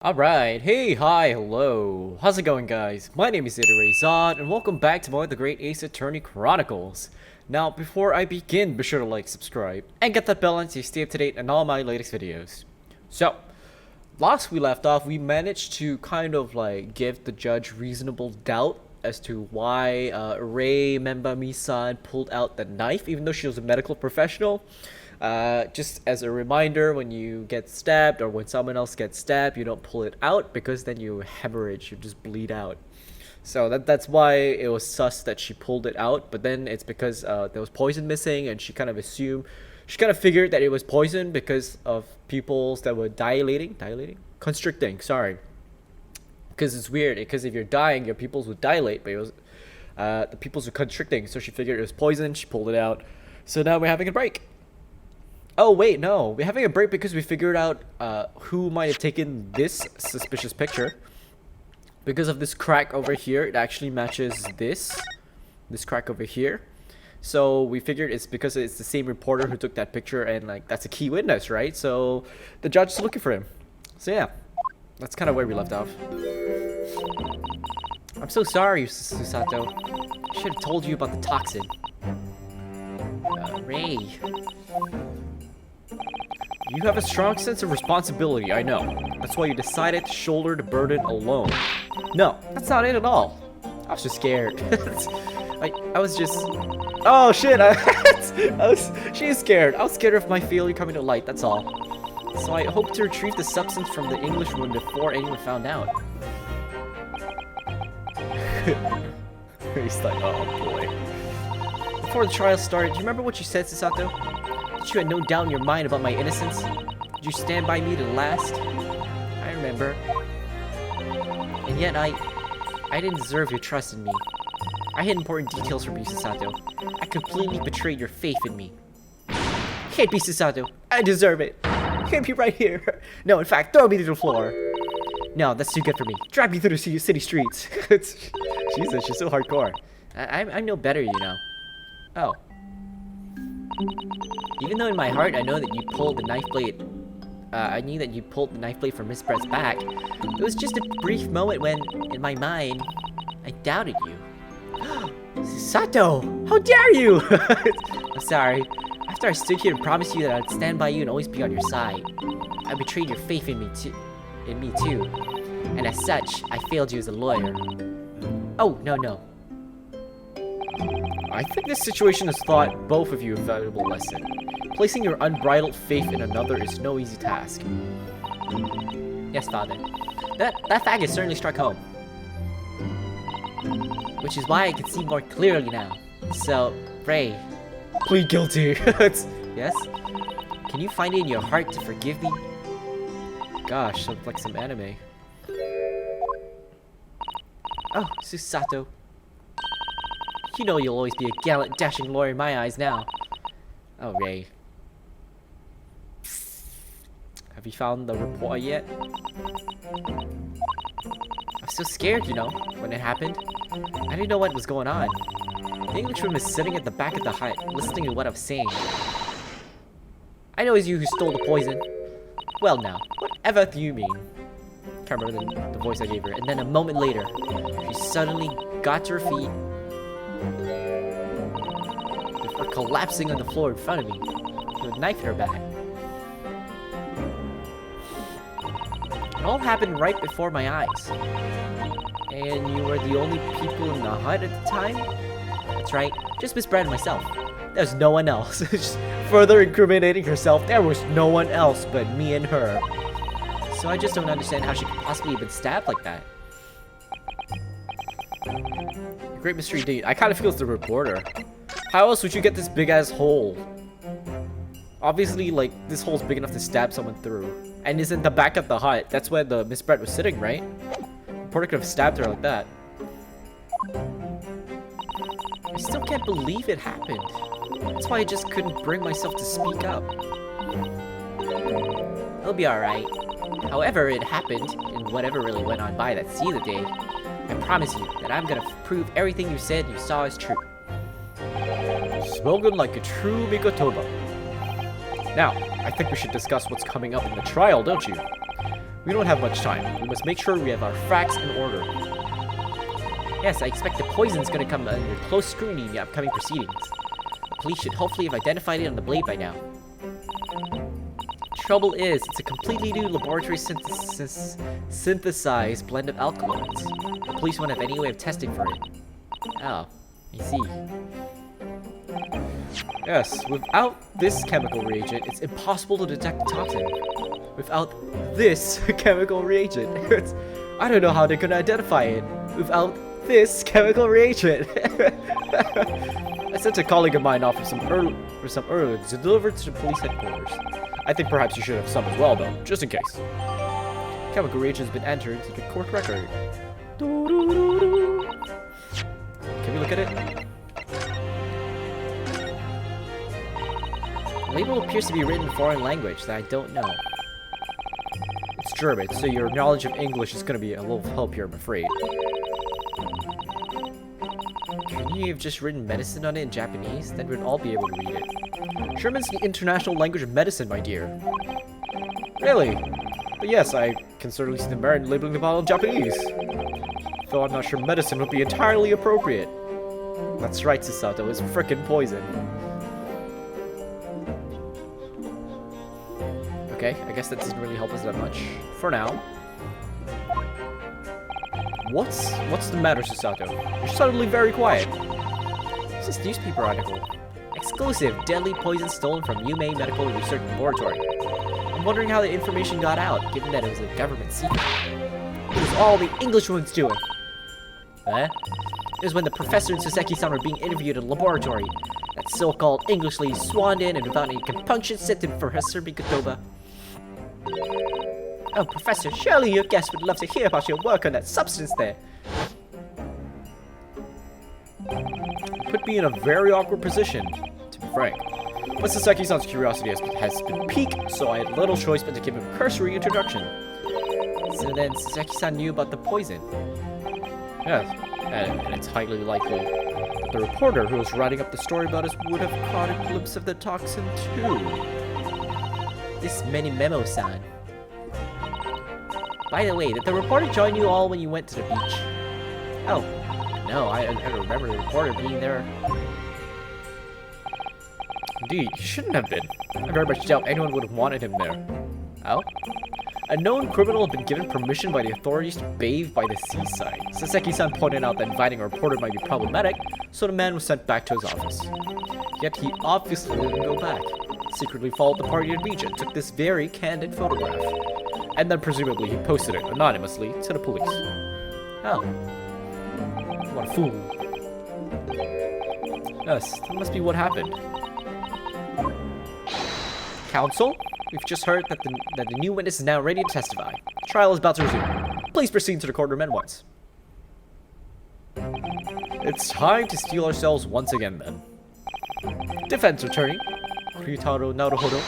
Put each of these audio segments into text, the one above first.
Alright, hey, hi, hello. How's it going, guys? My name is ZetaRayZod, and welcome back to more of the Great Ace Attorney Chronicles. Now, before I begin, be sure to like, subscribe, and get that bell on so you stay up to date on all my latest videos. So, last we left off, we managed to kind of like give the judge reasonable doubt as to why Ray Memba Misan pulled out the knife, even though she was a medical professional. Just as a reminder, when you get stabbed or when someone else gets stabbed, you don't pull it out because then you hemorrhage, you just bleed out. So that's why it was sus that she pulled it out, but then it's because there was poison missing, and she kind of figured that it was poison because of pupils that were constricting, sorry. Because it's weird, because if you're dying, your pupils would dilate, but it was, the pupils were constricting, so she figured it was poison, she pulled it out. So now we're having a break. Oh wait, no, we're having a break because we figured out who might have taken this suspicious picture. Because of this crack over here, it actually matches this crack over here. So we figured it's because it's the same reporter who took that picture, and like that's a key witness, right? So the judge is looking for him. So yeah, that's kind of where we left off. I'm so sorry, Susato. I should have told you about the toxin. Ray. You have a strong sense of responsibility, I know. That's why you decided to shoulder the burden alone. No, that's not it at all. I was just scared. I was just... Oh shit, she's scared. I was scared of my failure coming to light, that's all. So I hope to retrieve the substance from the Englishwoman before anyone found out. He's like, oh boy. Before the trial started, do you remember what you said, Susato? That you had no doubt in your mind about my innocence? Did you stand by me to the last? I remember. And yet I didn't deserve your trust in me. I hid important details from you, Susato. I completely betrayed your faith in me. Can't be, Susato. I deserve it. Can't be right here. No, in fact, throw me to the floor. No, that's too good for me. Drag me through the city streets. Jesus, she's so hardcore. I'm no better, you know. Oh. Even though in my heart I know that you pulled the knife blade, I knew that you pulled the knife blade from Miss Brett's back, it was just a brief moment when, in my mind, I doubted you. Sato! How dare you! I'm sorry. After I stood here and promised you that I'd stand by you and always be on your side, I betrayed your faith in me too. And as such, I failed you as a lawyer. Oh, no. I think this situation has taught both of you a valuable lesson. Placing your unbridled faith in another is no easy task. Yes, Father. That fact has certainly struck home. Which is why I can see more clearly now. So, Ray. Plead guilty. Yes? Can you find it in your heart to forgive me? Gosh, sounds like some anime. Oh, Susato. You know you'll always be a gallant, dashing lawyer in my eyes now. Oh, Ray. Have you found the report yet? I was so scared, you know, when it happened. I didn't know what was going on. The Englishwoman was sitting at the back of the hut, listening to what I was saying. I know it's you who stole the poison. Well now, whatever do you mean? Can't remember the voice I gave her. And then a moment later, she suddenly got to her feet before collapsing on the floor in front of me with a knife in her back. It all happened right before my eyes. And you were the only people in the hut at the time? That's right, just Miss Brad and myself. There's no one else. Just further incriminating herself, there was no one else but me and her. So I just don't understand how she could possibly have been stabbed like that. Great mystery indeed. I kind of feel it's the reporter. How else would you get this big ass hole? Obviously, like, this hole's big enough to stab someone through. And is in the back of the hut. That's where the Miss Brett was sitting, right? The reporter could have stabbed her like that. I still can't believe it happened. That's why I just couldn't bring myself to speak up. It'll be alright. However it happened, and whatever really went on by that sea that day, I promise you that I'm gonna prove everything you said and you saw is true. Spoken like a true Mikotoba. Now, I think we should discuss what's coming up in the trial, don't you? We don't have much time. We must make sure we have our facts in order. Yes, I expect the poison's gonna come under close scrutiny in the upcoming proceedings. The police should hopefully have identified it on the blade by now. Trouble is, it's a completely new laboratory synthesized blend of alkaloids. The police won't have any way of testing for it. Oh, I see. Yes, without this chemical reagent, it's impossible to detect the toxin. Without this chemical reagent, I don't know how they're gonna identify it. Without this chemical reagent. I sent a colleague of mine off with some earlier to deliver to the police headquarters. I think perhaps you should have some as well, though, just in case. Chemical reagent has been entered into the court record. Can we look at it? The label appears to be written in a foreign language that I don't know. It's German, so your knowledge of English is going to be a little help here, I'm afraid. Couldn't you have just written medicine on it in Japanese? Then we'd all be able to read it. German's the international language of medicine, my dear. Really? But yes, I can certainly see the merit in labeling the bottle in Japanese. Though I'm not sure medicine would be entirely appropriate. That's right, Susato, it's frickin' poison. Okay, I guess that doesn't really help us that much. For now. What's the matter, Susato? You're suddenly very quiet. It's this newspaper article. Exclusive deadly poison stolen from Yume Medical Research Laboratory. I'm wondering how the information got out, given that it was a government secret. It was all the English ones doing. It was when the professor and Saseki-san were being interviewed in the laboratory. That so-called English lady swaned in and without any compunction sent in for Professor Mikotoba. Oh, Professor, surely your guests would love to hear about your work on that substance there. Put me in a very awkward position, to be frank. But Saseki-san's curiosity has been piqued, so I had little choice but to give him a cursory introduction. So then Saseki-san knew about the poison? Yes, and it's highly likely that the reporter who was writing up the story about us would have caught a glimpse of the toxin too. This many memo-san. By the way, did the reporter join you all when you went to the beach? Oh, no, I don't remember the reporter being there. Indeed, he shouldn't have been. I very much doubt anyone would have wanted him there. Oh? A known criminal had been given permission by the authorities to bathe by the seaside. Saseki-san pointed out that inviting a reporter might be problematic, so the man was sent back to his office. Yet he obviously didn't go back. Secretly followed the party to the beach and took this very candid photograph. And then presumably he posted it anonymously to the police. Oh. What a fool. Yes, that must be what happened. Counsel? We've just heard that the new witness is now ready to testify. The trial is about to resume. Please proceed to the courtroom at once. It's time to steel ourselves once again, then. Defense attorney, Ryutaro Naruhodo.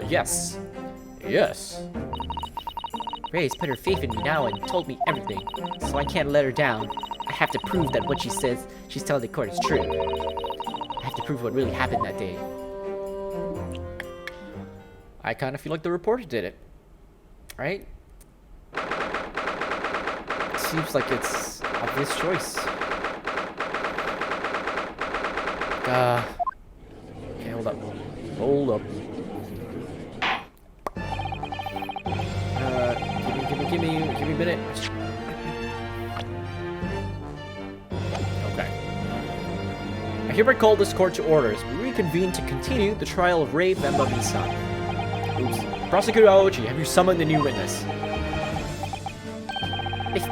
Yes. Yes. Ray's put her faith in me now and told me everything, so I can't let her down. I have to prove that what she says she's telling the court is true. I have to prove what really happened that day. I kind of feel like the reporter did it. Right? Seems like it's obvious choice. Okay, hold up. Hold up. Give me a minute. Okay. I hereby call this court to order as we reconvene to continue the trial of Ray Bemba-san. Oops. Prosecutor Aochi, have you summoned the new witness?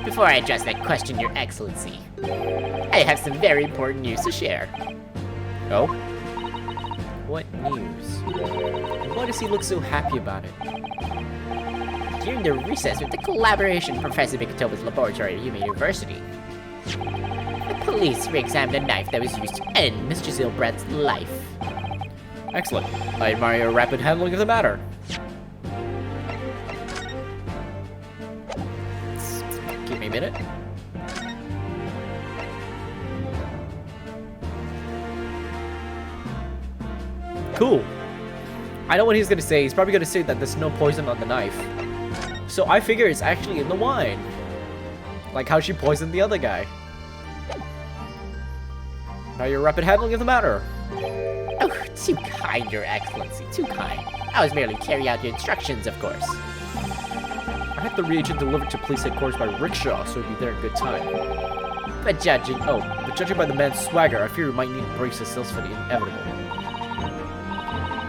Before I address that question, Your Excellency, I have some very important news to share. Oh? What news? And why does he look so happy about it? During the recess with the collaboration of Professor Mikotoba's laboratory at Yuma University, the police re-examined a knife that was used to end Mr. Zilbrett's life. Excellent. I admire your rapid handling of the matter. Give me a minute. Cool. I know what he's gonna say. He's probably gonna say that there's no poison on the knife. So I figure it's actually in the wine. Like how she poisoned the other guy. Now your rapid handling of the matter. Oh, too kind, Your Excellency, too kind. I was merely carrying out your instructions, of course. I had the reagent delivered to police headquarters by rickshaw, so it'd be there in good time. But judging... But judging by the man's swagger, I fear we might need to brace ourselves for the inevitable.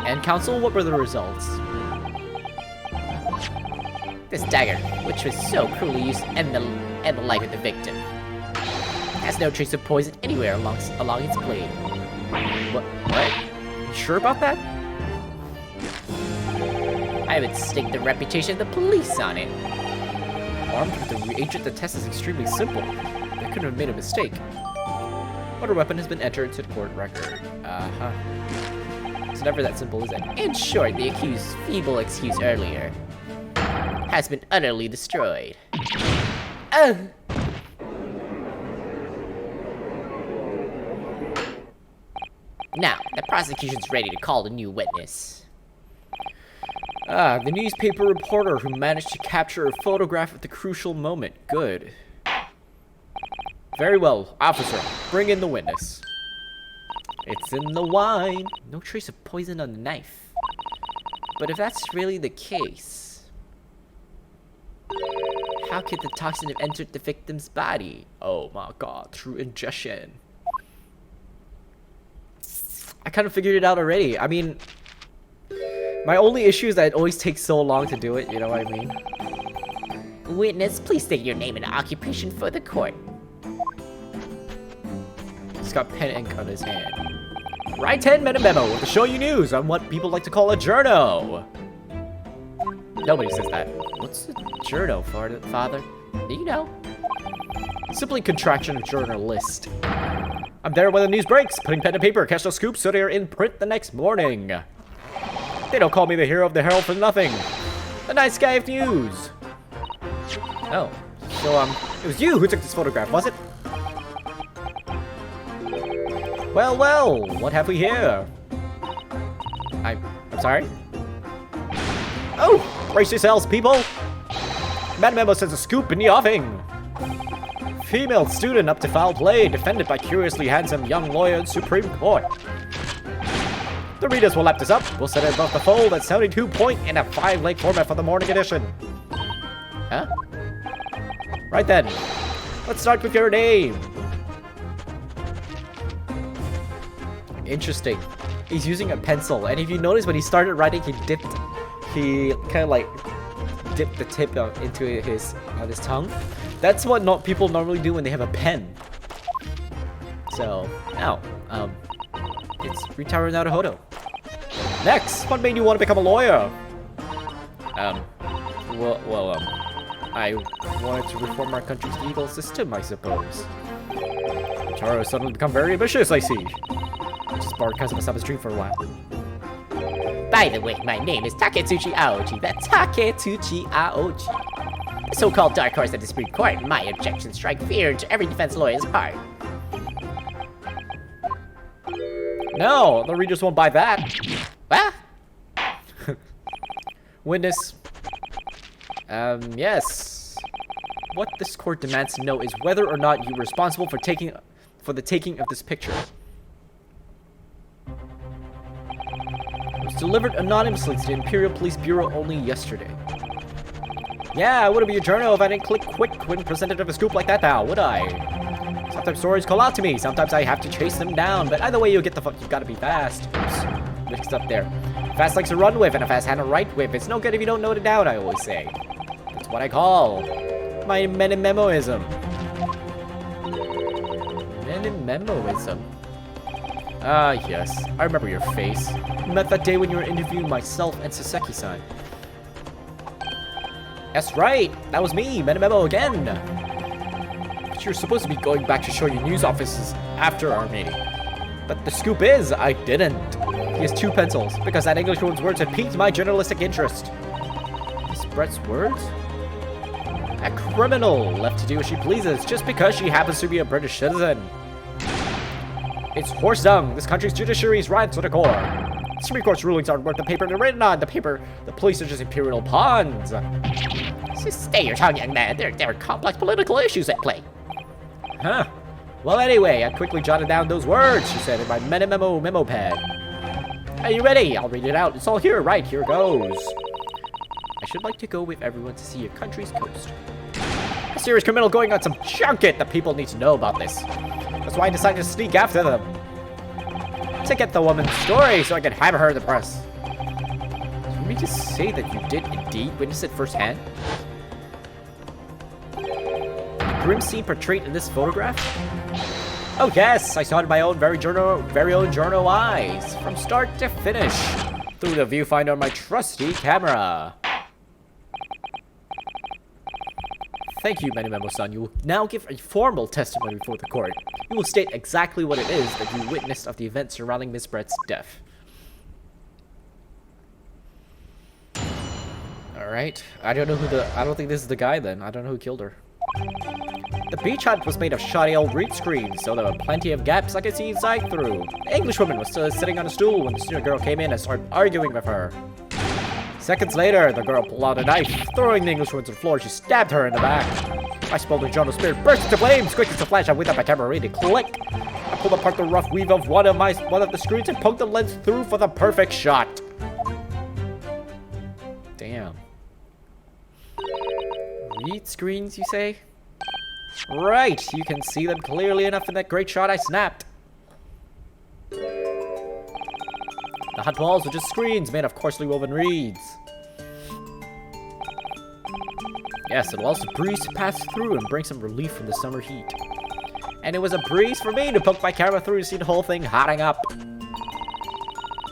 And counsel, what were the results? This dagger, which was so cruelly used to end the life of the victim, has no trace of poison anywhere along its blade. What? You sure about that? I would stake the reputation of the police on it. Armed with the reagent, the test is extremely simple. They couldn't have made a mistake. Murder weapon has been entered into the court record. It's never that simple, is it? In short, the accused's feeble excuse earlier has been utterly destroyed. Now, the prosecution's ready to call the new witness. The newspaper reporter who managed to capture a photograph at the crucial moment. Good. Very well, officer. Bring in the witness. It's in the wine. No trace of poison on the knife. But if that's really the case, how could the toxin have entered the victim's body? Oh my god, through ingestion. I kind of figured it out already. I mean, my only issue is that it always takes so long to do it, you know what I mean? Witness, please state your name and occupation for the court. He's got pen and ink on his hand. Right hand memo to show you news on what people like to call a journo. Nobody says that. What's a journo, father? Do you know? Simply contraction of journalist. I'm there when the news breaks, putting pen to paper, catch those scoops so they're in print the next morning. They don't call me the hero of the Herald for nothing. The nice guy of news. Oh, so it was you who took this photograph, was it? Well, what have we here? I'm sorry? Oh, brace yourselves, people! Madam Memo says a scoop in the offing. Female student up to foul play, defended by curiously handsome young lawyer in Supreme Court. The readers will lap this up. We'll set it above the fold at 72 point in a 5-leg format for the morning edition. Huh? Right then. Let's start with your name. Interesting. He's using a pencil, and if you notice when he started writing, he kind of like dipped the tip into his tongue. That's what people normally do when they have a pen. So now, it's Ritaru Naruhodo. Next, what made you want to become a lawyer? I wanted to reform our country's legal system, I suppose. Ritaru has suddenly become very ambitious, I see. Just borrowed Kazuma-sama's dream for a while. By the way, my name is Taketsuchi Aoji. That's Taketsuchi Aoji. The so-called dark horse at the Supreme Court. My objections strike fear into every defense lawyer's heart. No, the readers won't buy that. What? Witness. Yes. What this court demands to know is whether or not you were responsible for the taking of this picture. It was delivered anonymously to the Imperial Police Bureau only yesterday. Yeah, I wouldn't be a journal if I didn't click quick when presented with a scoop like that now, would I? Sometimes stories call out to me, sometimes I have to chase them down, but either way you gotta be fast. Oops, mixed up there. Fast likes to run with, and a fast hand to write with. It's no good if you don't note it down, I always say. That's what I call my memo-memoism. Memo-memoism. Ah, yes. I remember your face. We met that day when you were interviewing myself and Saseki-san. That's right. That was me, Memo again. But you're supposed to be going back to show your news offices after our meeting. But the scoop is, I didn't. He has 2 pencils, because that Englishwoman's words had piqued my journalistic interest. Miss Brett's words? A criminal, left to do as she pleases, just because she happens to be a British citizen. It's horse dung. This country's judiciary is rotten to the core. The Supreme Court's rulings aren't worth the paper they're written on. The police are just imperial pawns. Stay your tongue, young man. There are complex political issues at play. Huh. Well, anyway, I quickly jotted down those words, she said, in my memo pad. Are you ready? I'll read it out. It's all here, right? Here goes. I should like to go with everyone to see your country's coast. A serious criminal going on some junket. The people need to know about this. That's why I decided to sneak after them. To get the woman's story so I can hammer her in the press. Do you mean to say that you did indeed witness it firsthand? The grim scene portrayed in this photograph? Oh yes, I saw it in my own very own journal eyes, from start to finish, through the viewfinder on my trusty camera. Thank you, Memo-san. You will now give a formal testimony before the court. You will state exactly what it is that you witnessed of the events surrounding Miss Brett's death. Alright. I don't think this is the guy then. I don't know who killed her. The beach hut was made of shoddy old reed screens, so there were plenty of gaps I could see inside through. The Englishwoman was still sitting on a stool when the student girl came in and started arguing with her. Seconds later, the girl pulled out a knife. Throwing the Englishwoman to the floor, she stabbed her in the back. My smoldering journal spirit burst into flames. Quick as a flash, I whipped up my camera ready to click. I pulled apart the rough weave of one of the screens and poked the lens through for the perfect shot. Damn. Reed screens, you say? Right, you can see them clearly enough in that great shot I snapped. The hut walls were just screens made of coarsely woven reeds. Yes, it allows the breeze to pass through and bring some relief from the summer heat. And it was a breeze for me to poke my camera through to see the whole thing hotting up.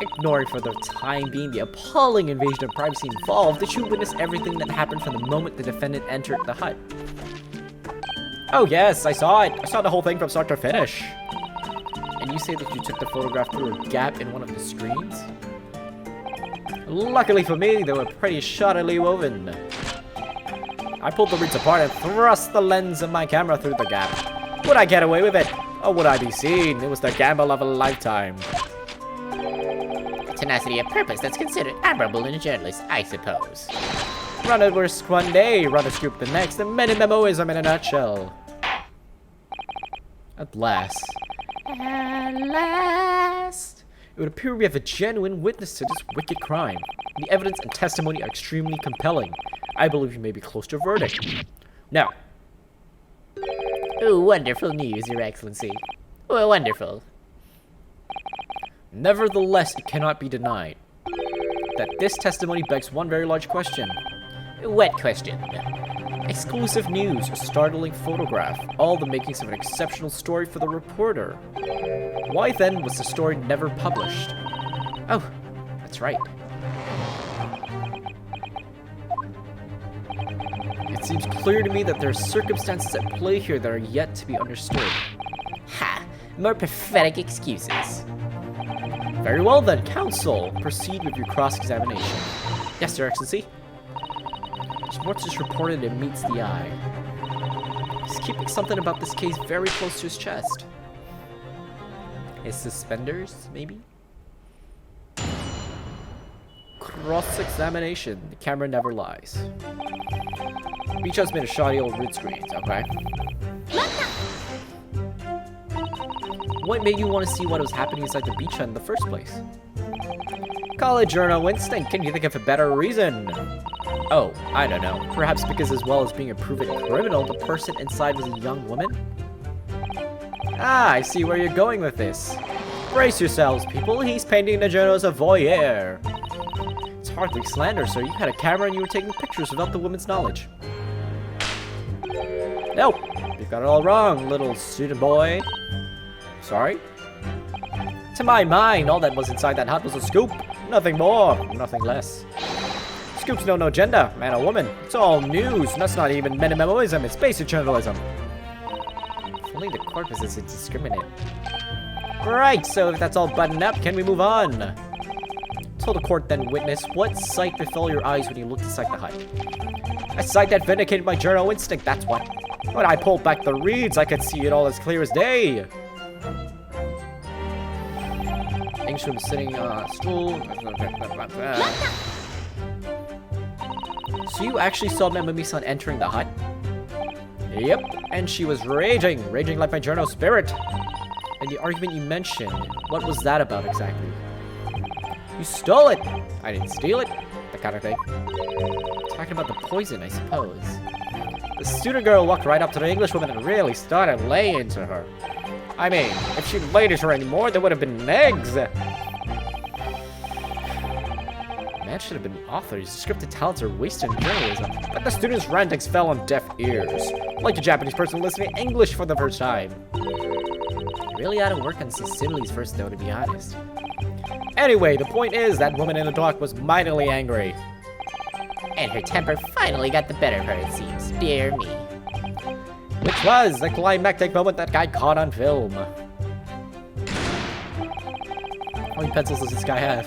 Ignoring for the time being the appalling invasion of privacy involved, did you witness everything that happened from the moment the defendant entered the hut? Oh yes, I saw it. I saw the whole thing from start to finish. And you say that you took the photograph through a gap in one of the screens? Luckily for me, they were pretty shoddily woven. I pulled the reeds apart and thrust the lens of my camera through the gap. Would I get away with it? Or would I be seen? It was the gamble of a lifetime. Tenacity of purpose that's considered admirable in a journalist, I suppose. Run a risk one day, run a scoop the next, and memo-ism in a nutshell. At last. At last. It would appear we have a genuine witness to this wicked crime. The evidence and testimony are extremely compelling. I believe you may be close to a verdict. Now. Oh, wonderful news, Your Excellency. Oh, wonderful. Nevertheless, it cannot be denied that this testimony begs one very large question. What question? Exclusive news, a startling photograph, all the makings of an exceptional story for the reporter. Why then was the story never published? Oh, that's right. It seems clear to me that there are circumstances at play here that are yet to be understood. Ha! More pathetic excuses. Very well then, counsel. Proceed with your cross-examination. Yes, Your Excellency. Sports just reported it meets the eye. He's keeping something about this case very close to his chest. His suspenders, maybe? Cross-examination. The camera never lies. Beach has made a shoddy old reed screens, okay? What made you want to see what was happening inside the beach hut in the first place? College journal instinct. Can you think of a better reason? Oh, I don't know. Perhaps because as well as being a proven criminal, the person inside was a young woman? Ah, I see where you're going with this. Brace yourselves, people. He's painting the journal as a voyeur. It's hardly slander, sir. You had a camera and you were taking pictures without the woman's knowledge. Nope. You've got it all wrong, little student boy. Sorry? To my mind, all that was inside that hut was a scoop. Nothing more, nothing less. Scoops know no gender, man or woman. It's all news. That's not even memo-ism, it's basic journalism. If only the court was as indiscriminate. Right, so if that's all buttoned up, can we move on? Tell the court then, witness, what sight befell your eyes when you looked inside the hut? A sight that vindicated my journal instinct, that's what. When I pulled back the reeds, I could see it all as clear as day. Englishman sitting on a stool. So you actually saw Memami-san entering the hut? Yep, and she was raging like my journal spirit. And the argument you mentioned, what was that about exactly? You stole it! I didn't steal it. That kind of thing. Talking about the poison, I suppose. The student girl walked right up to the English woman and really started laying into her. I mean, if she'd laid into her anymore, there would have been eggs! Man should have been an author. His scripted talents are wasted in journalism. But the student's rantings fell on deaf ears. Like a Japanese person listening to English for the first time. You really ought to work on some similes first, though, to be honest. Anyway, the point is, that woman in the dock was mightily angry. And her temper finally got the better of her, it seems. Dear me. Which was the climactic moment that guy caught on film. How many pencils does this guy have?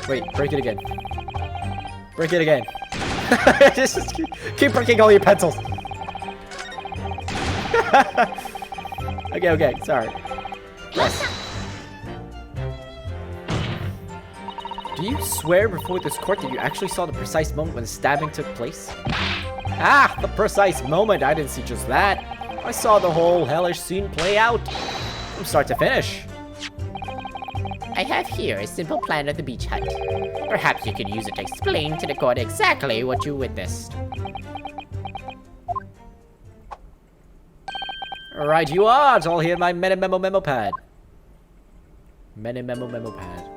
Wait, break it again. Break it again. Just keep breaking all your pencils. Okay, sorry. Yes. Do you swear before this court that you actually saw the precise moment when the stabbing took place? Ah, the precise moment. I didn't see just that. I saw the whole hellish scene play out from start to finish. I have here a simple plan of the beach hut. Perhaps you could use it to explain to the court exactly what you witnessed. Right you are. It's all here in my memo pad. Memo pad.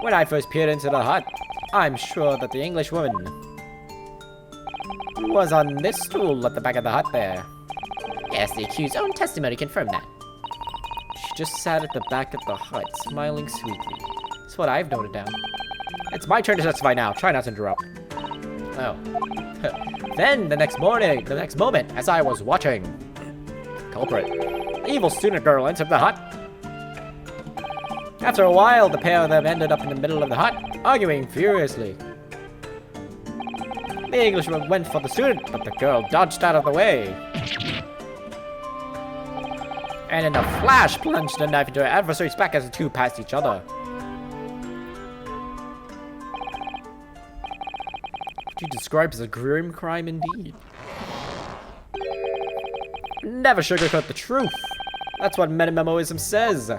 When I first peered into the hut, I'm sure that the English woman was on this stool at the back of the hut there. Yes, the accused's own testimony confirmed that. She just sat at the back of the hut, smiling sweetly. That's what I've noted down. It's my turn to testify now. Try not to interrupt. Oh. Then, the next moment, as I was watching, culprit, the evil student girl entered the hut. After a while, the pair of them ended up in the middle of the hut, arguing furiously. The Englishman went for the student, but the girl dodged out of the way. And in a flash, plunged the knife into her adversary's back as the two passed each other. What you described as a grim crime indeed. Never sugarcoat the truth. That's what metamemoism says.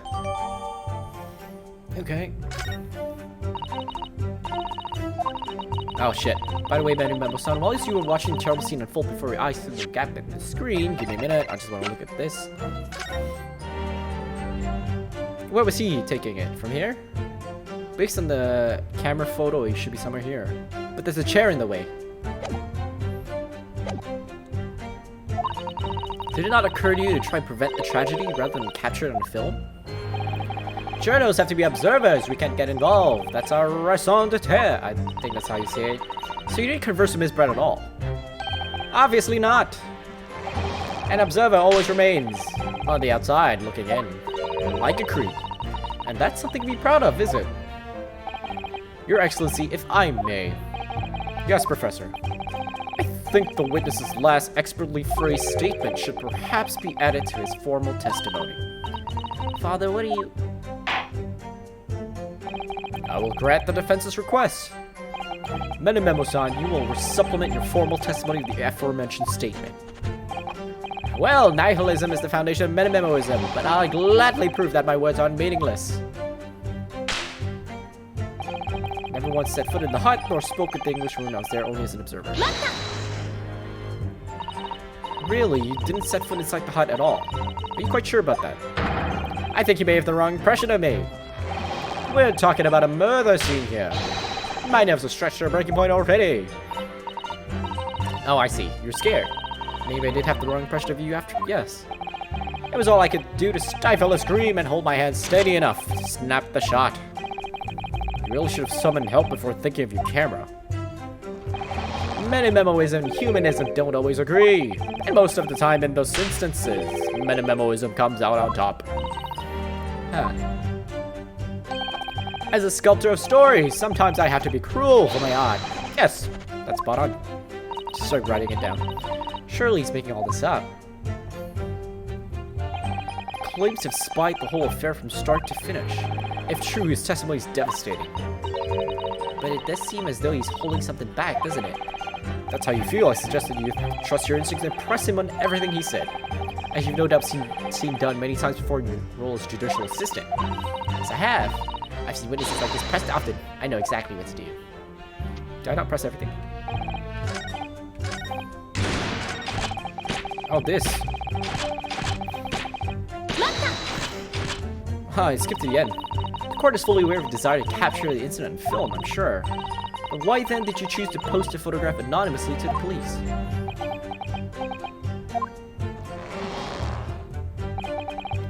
Okay. Oh shit. By the way, metamemoison, while you were watching the terrible scene unfold before your eyes through the gap in the screen, give me a minute, I just want to look at this. Where was he taking it? From here? Based on the camera photo, he should be somewhere here. But there's a chair in the way. Did it not occur to you to try and prevent the tragedy rather than capture it on film? Journalists have to be observers. We can't get involved. That's our raison d'etre. I think that's how you say it. So you didn't converse with Ms. Brett at all? Obviously not. An observer always remains on the outside, looking in, like a creep. And that's something to be proud of, is it? Your Excellency, if I may. Yes, Professor. I think the witness's last expertly phrased statement should perhaps be added to his formal testimony. Father, what are you... I will grant the defense's request. Menememo-san, you will supplement your formal testimony with the aforementioned statement. Well, nihilism is the foundation of metamemoism, but I'll gladly prove that my words are meaningless. Never once set foot in the hut, nor spoke with the Englishwoman. I was there only as an observer. Really? You didn't set foot inside the hut at all? Are you quite sure about that? I think you may have the wrong impression of me. We're talking about a murder scene here. My nerves are stretched to a breaking point already. Oh, I see. You're scared. Maybe I did have the wrong impression of you after. Yes. It was all I could do to stifle a scream and hold my hand steady enough to snap the shot. You really should have summoned help before thinking of your camera. Metamemoism and humanism don't always agree. And most of the time in those instances, metamemoism comes out on top. Huh. As a sculptor of stories, sometimes I have to be cruel for my art. Yes, that's spot on. Just start writing it down. Surely he's making all this up. Claims to have spied the whole affair from start to finish. If true, his testimony is devastating. But but it does seem as though he's holding something back, doesn't it? That's how you feel. I suggested you trust your instincts and press him on everything he said. As you've no doubt seen done many times before in your role as judicial assistant. Yes, I have. I've seen witnesses like this pressed often. I know exactly what to do. Did I not press everything? Oh, this. I skipped to the end. The court is fully aware of your desire to capture the incident on film, I'm sure. But why then did you choose to post the photograph anonymously to the police?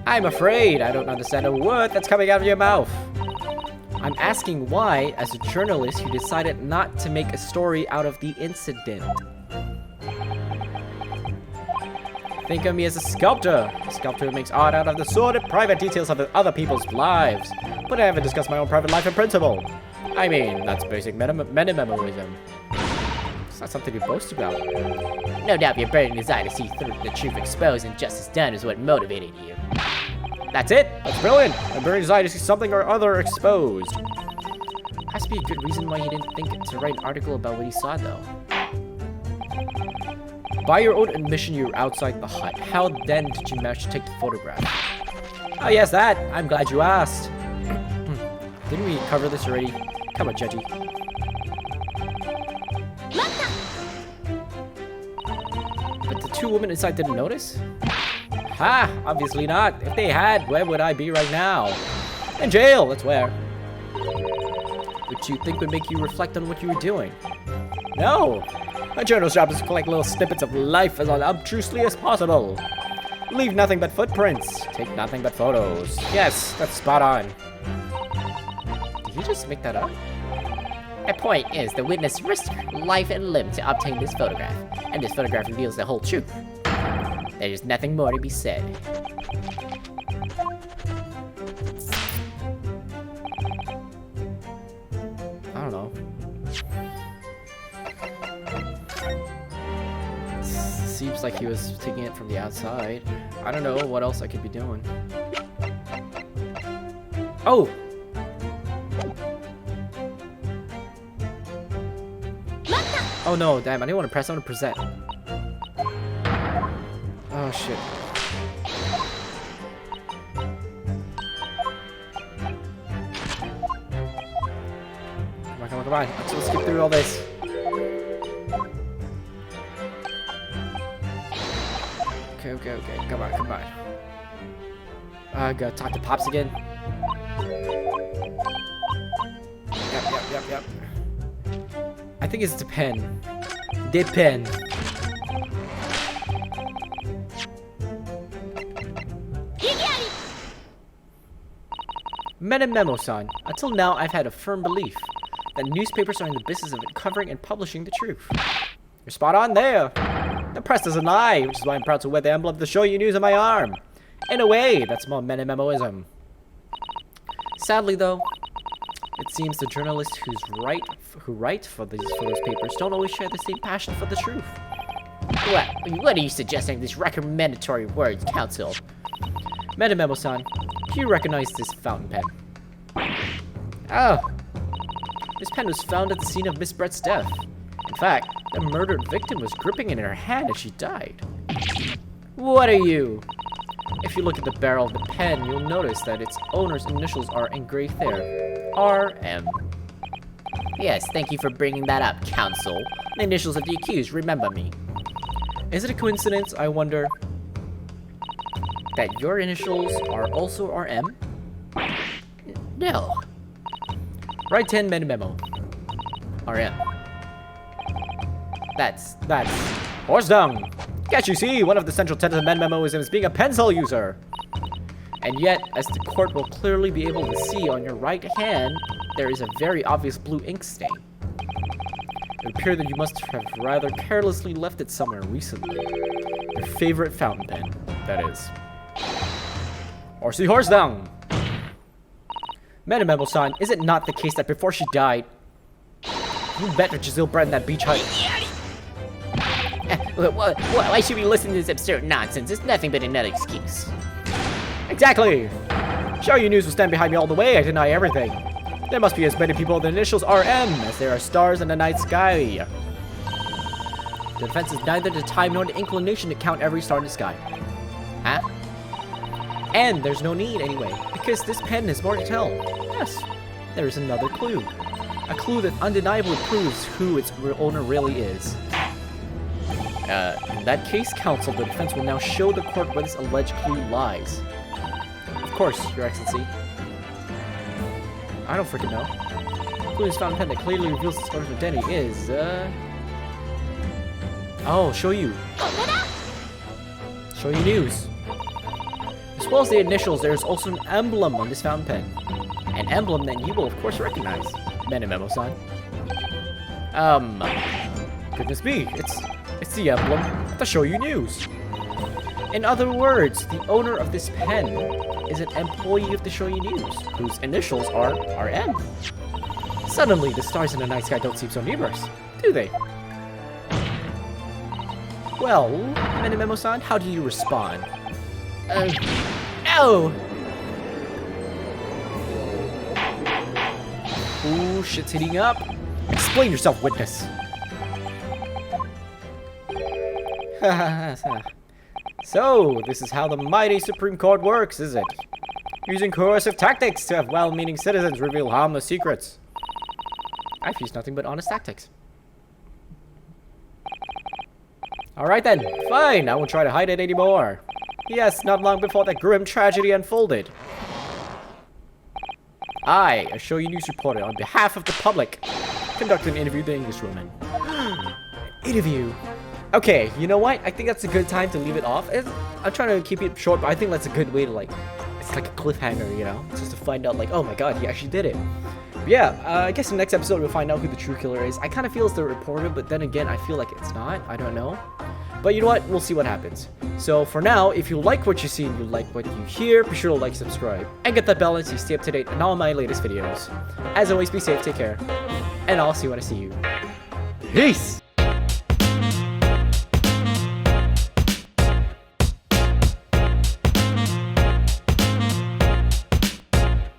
I'm afraid I don't understand a word that's coming out of your mouth. I'm asking why, as a journalist, you decided not to make a story out of the incident. Think of me as a sculptor who makes art out of the sordid private details of other people's lives. But I haven't discussed my own private life in principle. I mean, that's basic metamemoism. It's not something to boast about. No doubt your burning desire to see the truth exposed and justice done is what motivated you. That's it! That's brilliant! My burning desire to see something or other exposed. Has to be a good reason why he didn't think to write an article about what he saw, though. By your own admission, you were outside the hut. How then did you manage to take the photograph? Oh yes, that! I'm glad you asked. Didn't we cover this already? Come on, Judgy. But the two women inside didn't notice? Ha! Obviously not. If they had, where would I be right now? In jail, that's where. Which you think would make you reflect on what you were doing? No! My journal's job is to collect little snippets of life as unobtrusively as possible. Leave nothing but footprints. Take nothing but photos. Yes, that's spot on. Did you just make that up? My point is, the witness risked life and limb to obtain this photograph, and this photograph reveals the whole truth. There is nothing more to be said. I don't know. Seems like he was taking it from the outside. I don't know what else I could be doing. Oh! Oh no, damn, I didn't want to press. I want to present. Oh shit. Come on, come on, come on. Let's skip through all this. Okay. Come on. I gotta talk to Pops again. Yep. I think it's the pen. The pen. Memo-san. Until now, I've had a firm belief that newspapers are in the business of uncovering and publishing the truth. You're spot on there. The press doesn't lie, which is why I'm proud to wear the emblem of the Show You News on my arm. In a way, that's more metamemoism. Sadly, though, it seems the journalists who write for those papers don't always share the same passion for the truth. What are you suggesting these recommendatory words, counsel? Metamemo-san, do you recognize this fountain pen? Oh, this pen was found at the scene of Miss Brett's death. In fact, the murdered victim was gripping it in her hand as she died. What are you? If you look at the barrel of the pen, you'll notice that its owner's initials are engraved there. RM. Yes, thank you for bringing that up, counsel. The initials of the accused remember me. Is it a coincidence, I wonder, that your initials are also RM? No. Right 10 memo. RM. That's horse dung. Can't you see? One of the central tenets of memoism is being a pencil user. And yet, as the court will clearly be able to see on your right hand, there is a very obvious blue ink stain. It would appear that you must have rather carelessly left it somewhere recently. Your favorite fountain pen, that is. Horsey horse dung! Metamemo-san, is it not the case that before she died, you met with Giselle Brett in that beach hut? Why should we listen to this absurd nonsense? It's nothing but another excuse. Exactly! Show You News will stand behind me all the way, I deny everything. There must be as many people with the initials RM as there are stars in the night sky. The defense has neither the time nor the inclination to count every star in the sky. Huh? And there's no need anyway, because this pen has more to tell. Yes, there is another clue. A clue that undeniably proves who its owner really is. In that case, counsel, the defense will now show the court where this alleged clue lies. Of course, Your Excellency. I don't freaking know. The clue is found in a pen that clearly reveals its owner's identity is, Oh, show you. Show you news. As well as the initials, there is also an emblem on this fountain pen. An emblem that you will, of course, recognize. Memo-san. Goodness me, it's the emblem to show you news. In other words, the owner of this pen is an employee of the Show You News, whose initials are RM. Suddenly, the stars in the night sky don't seem so numerous, do they? Well, Memo-san, how do you respond? No! Ooh, shit's heating up. Explain yourself, witness. So, this is how the mighty Supreme Court works, is it? Using coercive tactics to have well-meaning citizens reveal harmless secrets. I've used nothing but honest tactics. Alright then, fine, I won't try to hide it anymore. Yes, not long before that grim tragedy unfolded, I, a Show You News reporter, on behalf of the public, conducted an interview with the Englishwoman. Interview. Okay, you know what? I think that's a good time to leave it off. I'm trying to keep it short, but I think that's a good way to, like, it's like a cliffhanger, you know? Just to find out, like, oh my god, he actually did it. But yeah, I guess in the next episode we'll find out who the true killer is. I kind of feel it's the reporter, but then again, I feel like it's not. I don't know. But you know what? We'll see what happens. So for now, if you like what you see and you like what you hear, be sure to like, subscribe, and get that bell so you stay up to date on all my latest videos. As always, be safe, take care, and I'll see you when I see you. Peace!